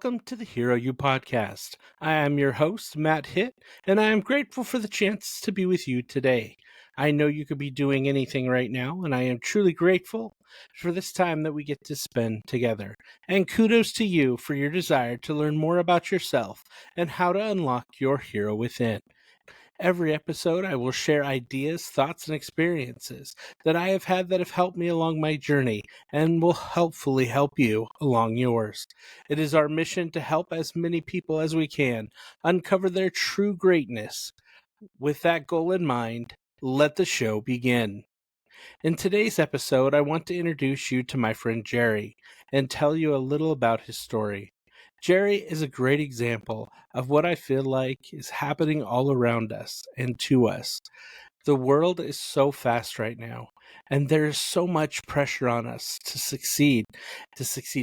welcome to the Hero You podcast. I am your host, Matt Hitt, and I am grateful for the chance to be with you today. I know you could be doing anything right now, and I am truly grateful for this time that we get to spend together. And kudos to you for your desire to learn more about yourself and how to unlock your hero within. Every episode, I will share ideas, thoughts, and experiences that I have had that have helped me along my journey and will helpfully help you along yours. It is our mission to help as many people as we can uncover their true greatness. With that goal in mind, let the show begin. In today's episode, I want to introduce you to my friend Jerry and tell you a little about his story. Jerry is a great example of what I feel like is happening all around us and to us. The world is so fast right now, and there is so much pressure on us to succeed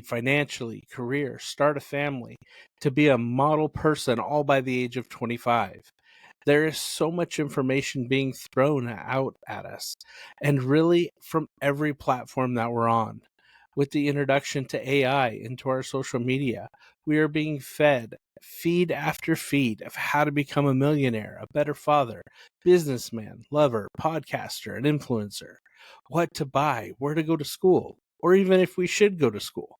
financially, career, start a family, to be a model person all by the age of 25. There is so much information being thrown out at us, and really from every platform that we're on. With the introduction to AI into our social media, we are being fed feed after feed of how to become a millionaire, a better father, businessman, lover, podcaster, and influencer, what to buy, where to go to school, or even if we should go to school.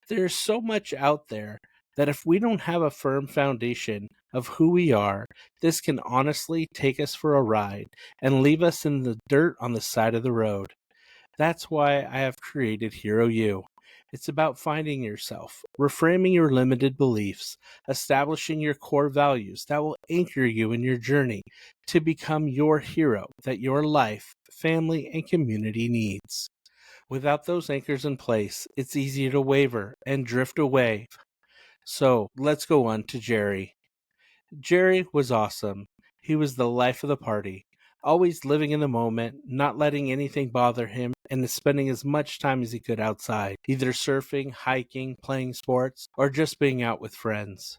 There's so much out there that if we don't have a firm foundation of who we are, this can honestly take us for a ride and leave us in the dirt on the side of the road. That's why I have created Hero You. It's about finding yourself, reframing your limited beliefs, establishing your core values that will anchor you in your journey to become your hero that your life, family, and community needs. Without those anchors in place, it's easy to waver and drift away. So let's go on to Jerry. Jerry was awesome. He was the life of the party, always living in the moment, not letting anything bother him, and spending as much time as he could outside, either surfing, hiking, playing sports, or just being out with friends.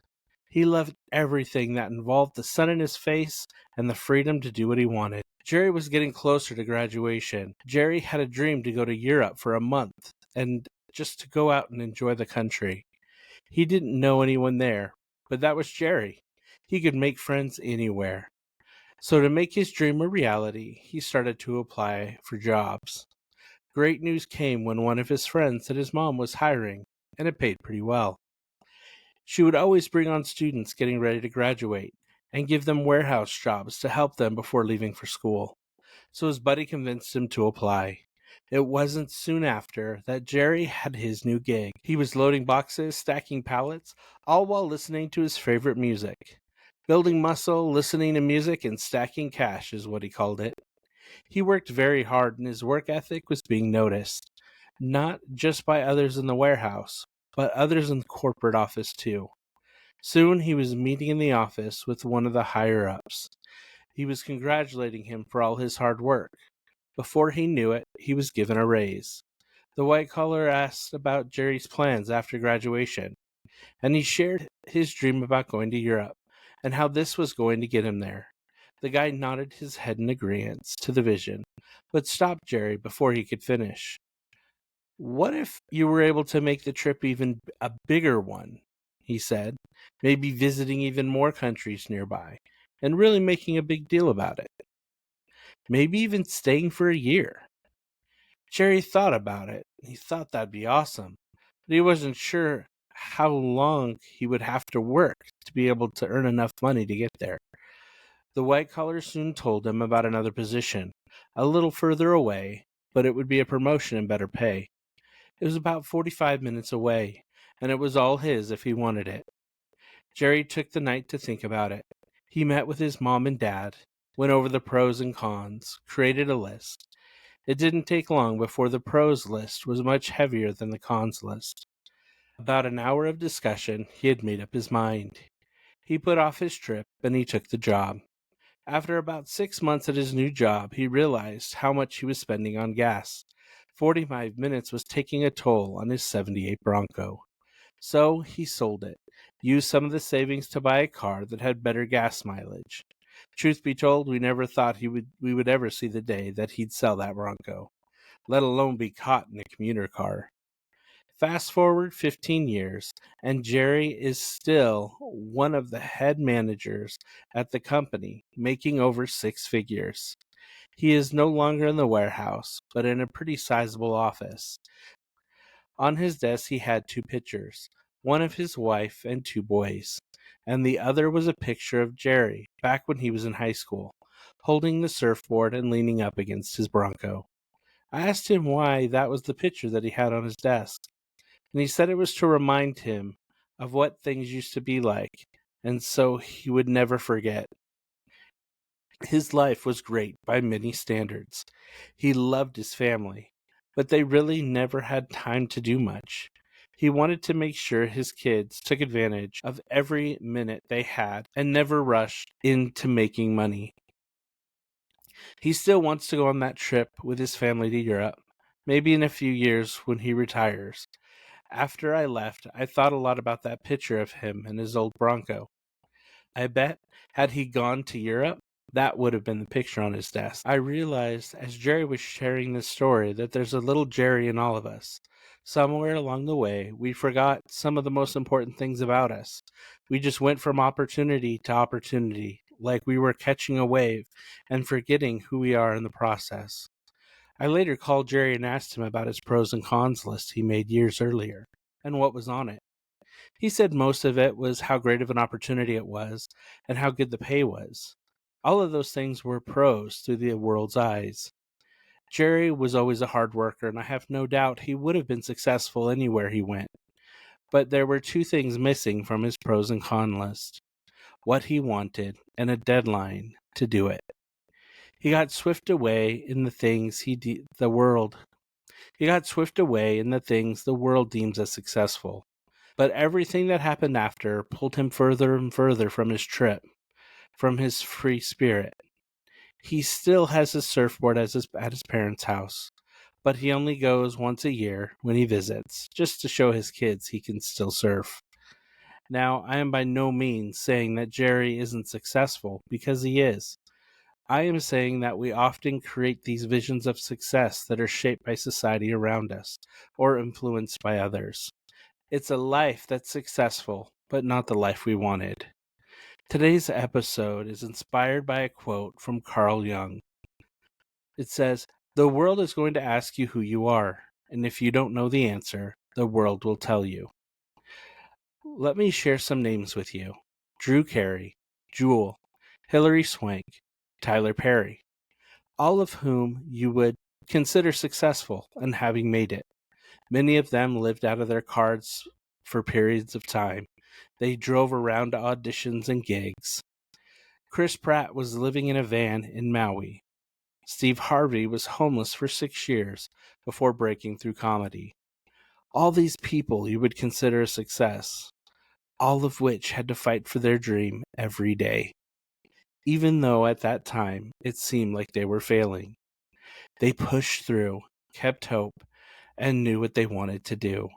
He loved everything that involved the sun in his face and the freedom to do what he wanted. Jerry was getting closer to graduation. Jerry had a dream to go to Europe for a month and just to go out and enjoy the country. He didn't know anyone there, but that was Jerry. He could make friends anywhere. So, to make his dream a reality, he started to apply for jobs. Great news came when one of his friends said his mom was hiring, and it paid pretty well. She would always bring on students getting ready to graduate and give them warehouse jobs to help them before leaving for school. So his buddy convinced him to apply. It wasn't soon after that Jerry had his new gig. He was loading boxes, stacking pallets, all while listening to his favorite music. Building muscle, listening to music, and stacking cash is what he called it. He worked very hard and his work ethic was being noticed, not just by others in the warehouse, but others in the corporate office too. Soon he was meeting in the office with one of the higher ups. He was congratulating him for all his hard work. Before he knew it, he was given a raise. The white collar asked about Jerry's plans after graduation, and he shared his dream about going to Europe and how this was going to get him there. The guy nodded his head in agreement to the vision, but stopped Jerry before he could finish. What if you were able to make the trip even a bigger one? He said, maybe visiting even more countries nearby and really making a big deal about it. Maybe even staying for a year. Jerry thought about it. He thought that'd be awesome, but he wasn't sure how long he would have to work to be able to earn enough money to get there. The white collar soon told him about another position, a little further away, but it would be a promotion and better pay. It was about 45 minutes away, and it was all his if he wanted it. Jerry took the night to think about it. He met with his mom and dad, went over the pros and cons, created a list. It didn't take long before the pros list was much heavier than the cons list. About an hour of discussion, he had made up his mind. He put off his trip and he took the job. After about 6 months at his new job, he realized how much he was spending on gas. 45 minutes was taking a toll on his 78 Bronco. So he sold it, used some of the savings to buy a car that had better gas mileage. Truth be told, we never thought we would ever see the day that he'd sell that Bronco, let alone be caught in a commuter car. Fast forward 15 years, and Jerry is still one of the head managers at the company, making over six figures. He is no longer in the warehouse, but in a pretty sizable office. On his desk, he had two pictures, one of his wife and two boys, and the other was a picture of Jerry back when he was in high school, holding the surfboard and leaning up against his Bronco. I asked him why that was the picture that he had on his desk, and he said it was to remind him of what things used to be like, and so he would never forget. His life was great by many standards. He loved his family, but they really never had time to do much. He wanted to make sure his kids took advantage of every minute they had and never rushed into making money. He still wants to go on that trip with his family to Europe, maybe in a few years when he retires. After I left, I thought a lot about that picture of him and his old Bronco. I bet, had he gone to Europe, that would have been the picture on his desk. I realized as Jerry was sharing this story that there's a little Jerry in all of us. Somewhere along the way, we forgot some of the most important things about us. We just went from opportunity to opportunity, like we were catching a wave and forgetting who we are in the process. I later called Jerry and asked him about his pros and cons list he made years earlier and what was on it. He said most of it was how great of an opportunity it was and how good the pay was. All of those things were pros through the world's eyes. Jerry was always a hard worker, and I have no doubt he would have been successful anywhere he went. But there were two things missing from his pros and cons list: what he wanted and a deadline to do it. He got swept away in the things the world. He got swept away in the things the world deems as successful. But everything that happened after pulled him further and further from his trip, from his free spirit. He still has his surfboard at his parents' house, but he only goes once a year when he visits, just to show his kids he can still surf. Now, I am by no means saying that Jerry isn't successful, because he is. I am saying that we often create these visions of success that are shaped by society around us, or influenced by others. It's a life that's successful, but not the life we wanted. Today's episode is inspired by a quote from Carl Jung. It says, "The world is going to ask you who you are, and if you don't know the answer, the world will tell you." Let me share some names with you: Drew Carey, Jewel, Hilary Swank, Tyler Perry, all of whom you would consider successful and having made it. Many of them lived out of their cars for periods of time. They drove around to auditions and gigs. Chris Pratt was living in a van in Maui. Steve Harvey was homeless for 6 years before breaking through comedy. All these people you would consider a success, all of which had to fight for their dream every day. Even though at that time it seemed like they were failing, they pushed through, kept hope, and knew what they wanted to do.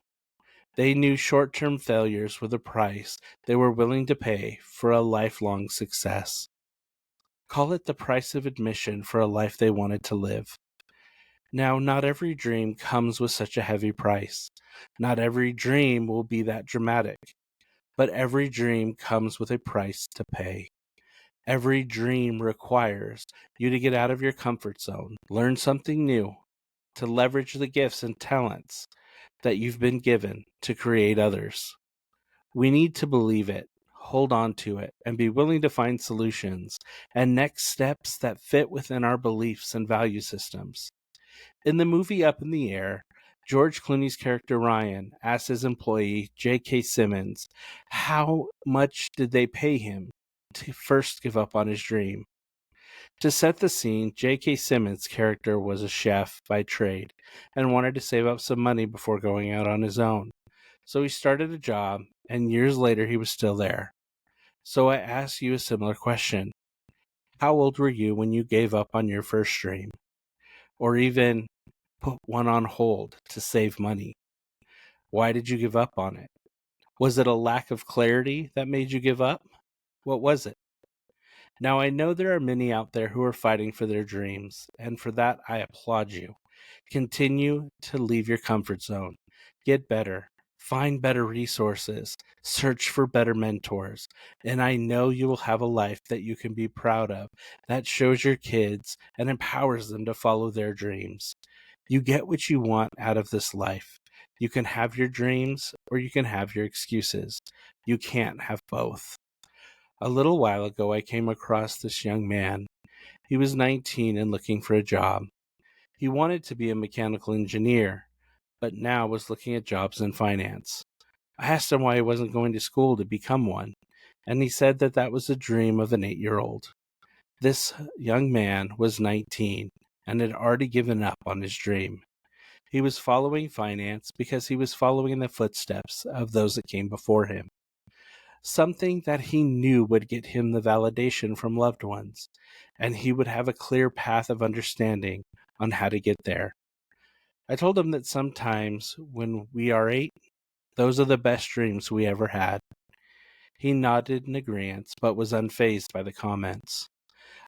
They knew short-term failures were the price they were willing to pay for a lifelong success. Call it the price of admission for a life they wanted to live. Now, not every dream comes with such a heavy price. Not every dream will be that dramatic. But every dream comes with a price to pay. Every dream requires you to get out of your comfort zone, learn something new, to leverage the gifts and talents that you've been given to create others. We need to believe it, hold on to it, and be willing to find solutions and next steps that fit within our beliefs and value systems. In the movie Up in the Air, George Clooney's character Ryan asks his employee, J.K. Simmons, how much did they pay him to first give up on his dream? To set the scene, J.K. Simmons' character was a chef by trade and wanted to save up some money before going out on his own. So he started a job, and years later he was still there. So I ask you a similar question. How old were you when you gave up on your first dream? Or even put one on hold to save money? Why did you give up on it? Was it a lack of clarity that made you give up? What was it? Now, I know there are many out there who are fighting for their dreams, and for that I applaud you. Continue to leave your comfort zone. Get better, find better resources, search for better mentors, and I know you will have a life that you can be proud of, that shows your kids and empowers them to follow their dreams. You get what you want out of this life. You can have your dreams or you can have your excuses. You can't have both. A little while ago, I came across this young man. He was 19 and looking for a job. He wanted to be a mechanical engineer, but now was looking at jobs in finance. I asked him why he wasn't going to school to become one, and he said that that was the dream of an 8-year-old. This young man was 19 and had already given up on his dream. He was following finance because he was following in the footsteps of those that came before him. Something that he knew would get him the validation from loved ones, and he would have a clear path of understanding on how to get there. I told him that sometimes when we are 8, those are the best dreams we ever had. He nodded in agreement, but was unfazed by the comments.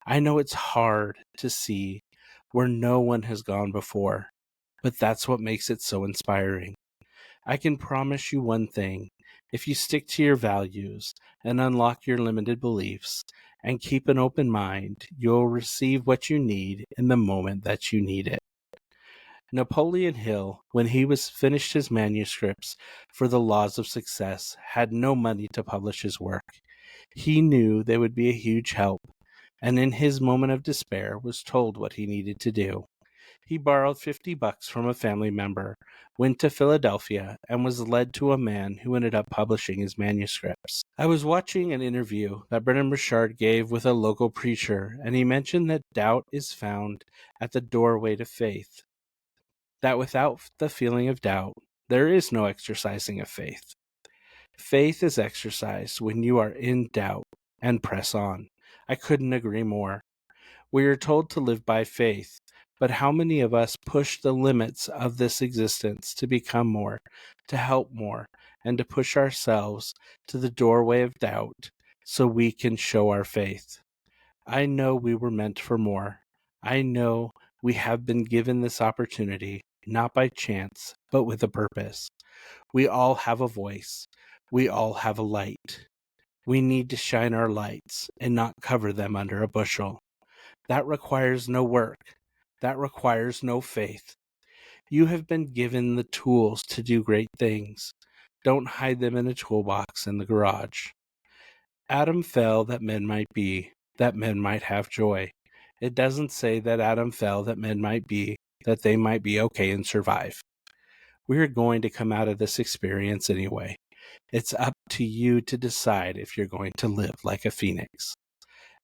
I know it's hard to see where no one has gone before, but that's what makes it so inspiring. I can promise you one thing. If you stick to your values and unlock your limited beliefs and keep an open mind, you'll receive what you need in the moment that you need it. Napoleon Hill, when he was finished his manuscripts for the Laws of Success, had no money to publish his work. He knew they would be a huge help, and in his moment of despair was told what he needed to do. He borrowed $50 from a family member, went to Philadelphia, and was led to a man who ended up publishing his manuscripts. I was watching an interview that Brennan Burchard gave with a local preacher, and he mentioned that doubt is found at the doorway to faith. That without the feeling of doubt, there is no exercising of faith. Faith is exercised when you are in doubt and press on. I couldn't agree more. We are told to live by faith, but how many of us push the limits of this existence to become more, to help more, and to push ourselves to the doorway of doubt so we can show our faith? I know we were meant for more. I know we have been given this opportunity, not by chance, but with a purpose. We all have a voice. We all have a light. We need to shine our lights and not cover them under a bushel. That requires no work. That requires no faith. You have been given the tools to do great things. Don't hide them in a toolbox in the garage. Adam fell that men might be, that men might have joy. It doesn't say that Adam fell that men might be, that they might be okay and survive. We're going to come out of this experience anyway. It's up to you to decide if you're going to live like a phoenix.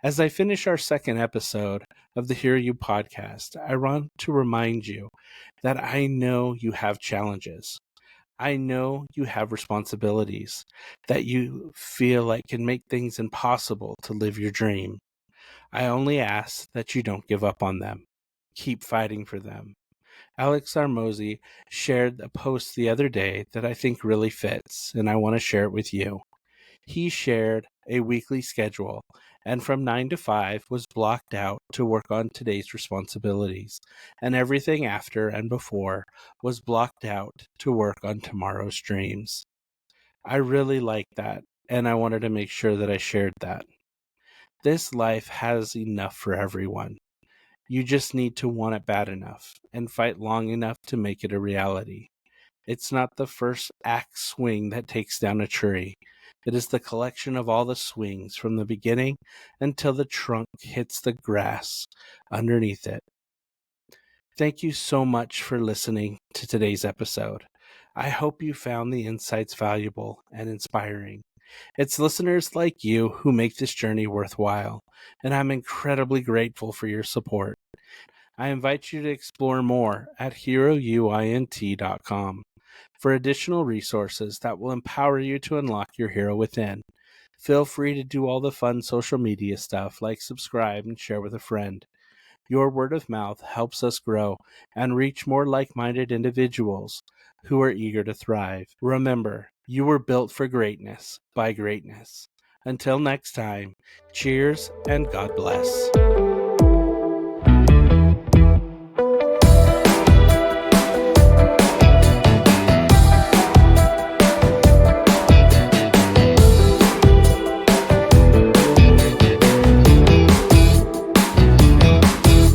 As I finish our second episode of the Hear You podcast, I want to remind you that I know you have challenges. I know you have responsibilities that you feel like can make things impossible to live your dream. I only ask that you don't give up on them. Keep fighting for them. Alex Armozy shared a post the other day that I think really fits, and I want to share it with you. He shared a weekly schedule, and from 9 to 5 was blocked out to work on today's responsibilities, and everything after and before was blocked out to work on tomorrow's dreams. I really like that, and I wanted to make sure that I shared that. This life has enough for everyone. You just need to want it bad enough and fight long enough to make it a reality. It's not the first axe swing that takes down a tree. It is the collection of all the swings from the beginning until the trunk hits the grass underneath it. Thank you so much for listening to today's episode. I hope you found the insights valuable and inspiring. It's listeners like you who make this journey worthwhile, and I'm incredibly grateful for your support. I invite you to explore more at herouint.com for additional resources that will empower you to unlock your hero within. Feel free to do all the fun social media stuff like subscribe and share with a friend. Your word of mouth helps us grow and reach more like-minded individuals who are eager to thrive. Remember, you were built for greatness by greatness. Until next time, cheers and God bless.